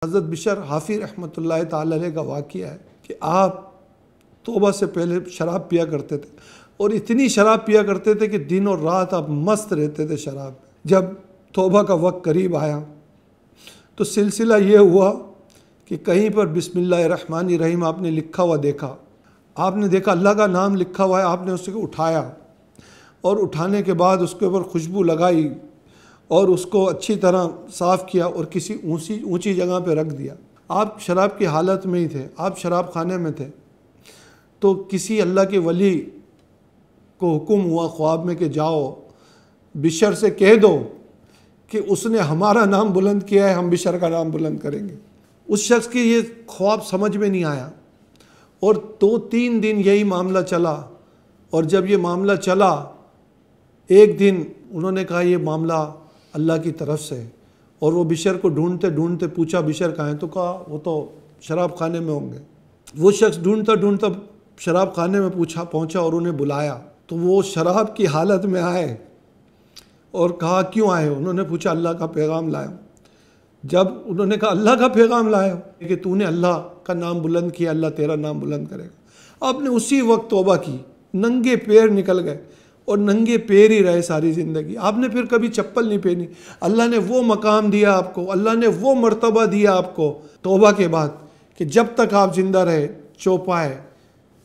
حضرت بشر حافی رحمۃ اللہ تعالی علیہ کا واقعہ ہے کہ آپ توبہ سے پہلے شراب پیا کرتے تھے، اور اتنی شراب پیا کرتے تھے کہ دن اور رات آپ مست رہتے تھے شراب۔ جب توبہ کا وقت قریب آیا تو سلسلہ یہ ہوا کہ کہیں پر بسم اللہ الرحمن الرحیم آپ نے لکھا ہوا دیکھا، آپ نے دیکھا اللہ کا نام لکھا ہوا ہے، آپ نے اسے اٹھایا اور اٹھانے کے بعد اس کے اوپر خوشبو لگائی اور اس کو اچھی طرح صاف کیا اور کسی اونچی جگہ پہ رکھ دیا۔ آپ شراب کی حالت میں ہی تھے، آپ شراب خانے میں تھے، تو کسی اللہ کے ولی کو حکم ہوا خواب میں کہ جاؤ بشر سے کہہ دو کہ اس نے ہمارا نام بلند کیا ہے، ہم بشر کا نام بلند کریں گے۔ اس شخص کی یہ خواب سمجھ میں نہیں آیا اور 2-3 دن یہی معاملہ چلا، اور جب یہ معاملہ چلا ایک دن انہوں نے کہا یہ معاملہ اللہ کی طرف سے ہے، اور وہ بشر کو ڈھونڈتے ڈھونڈتے پوچھا بشر کہاں ہیں، تو کہا وہ تو شراب خانے میں ہوں گے۔ وہ شخص ڈھونڈتا ڈھونڈتا شراب خانے میں پہنچا اور انہیں بلایا، تو وہ شراب کی حالت میں آئے اور کہا کیوں آئے ہو؟ انہوں نے پوچھا اللہ کا پیغام لایا ہوں۔ جب انہوں نے کہا اللہ کا پیغام لائے ہو کہ تو نے اللہ کا نام بلند کیا، اللہ تیرا نام بلند کرے گا۔ آپ نے اسی وقت توبہ کی، ننگے پیر نکل گئے اور ننگے پیر ہی رہے ساری زندگی۔ آپ نے پھر کبھی چپل نہیں پہنی۔ اللہ نے وہ مقام دیا آپ کو، اللہ نے وہ مرتبہ دیا آپ کو توبہ کے بعد کہ جب تک آپ زندہ رہے چوپائے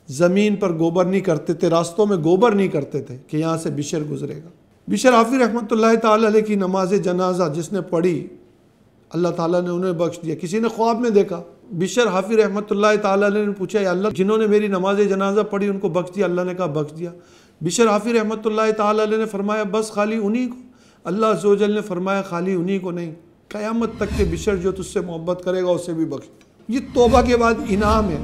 زمین پر گوبر نہیں کرتے تھے، راستوں میں گوبر نہیں کرتے تھے کہ یہاں سے بشر گزرے گا۔ بشر حافی رحمۃ اللہ تعالی علیہ کی نماز جنازہ جس نے پڑھی اللہ تعالیٰ نے انہیں بخش دیا۔ کسی نے خواب میں دیکھا، بشر حافی رحمۃ اللہ تعالی علیہ نے پوچھا یا اللہ جنہوں نے میری نماز جنازہ پڑھی ان کو بخش دیا؟ اللہ نے کہا بخش دیا۔ بشر حافی رحمۃ اللہ تعالی علیہ نے فرمایا بس خالی انہی کو؟ اللہ عز و جل نے فرمایا خالی انہی کو نہیں، قیامت تک کے بشر جو تجھ سے محبت کرے گا اسے بھی بخش دے۔ یہ توبہ کے بعد انعام ہے۔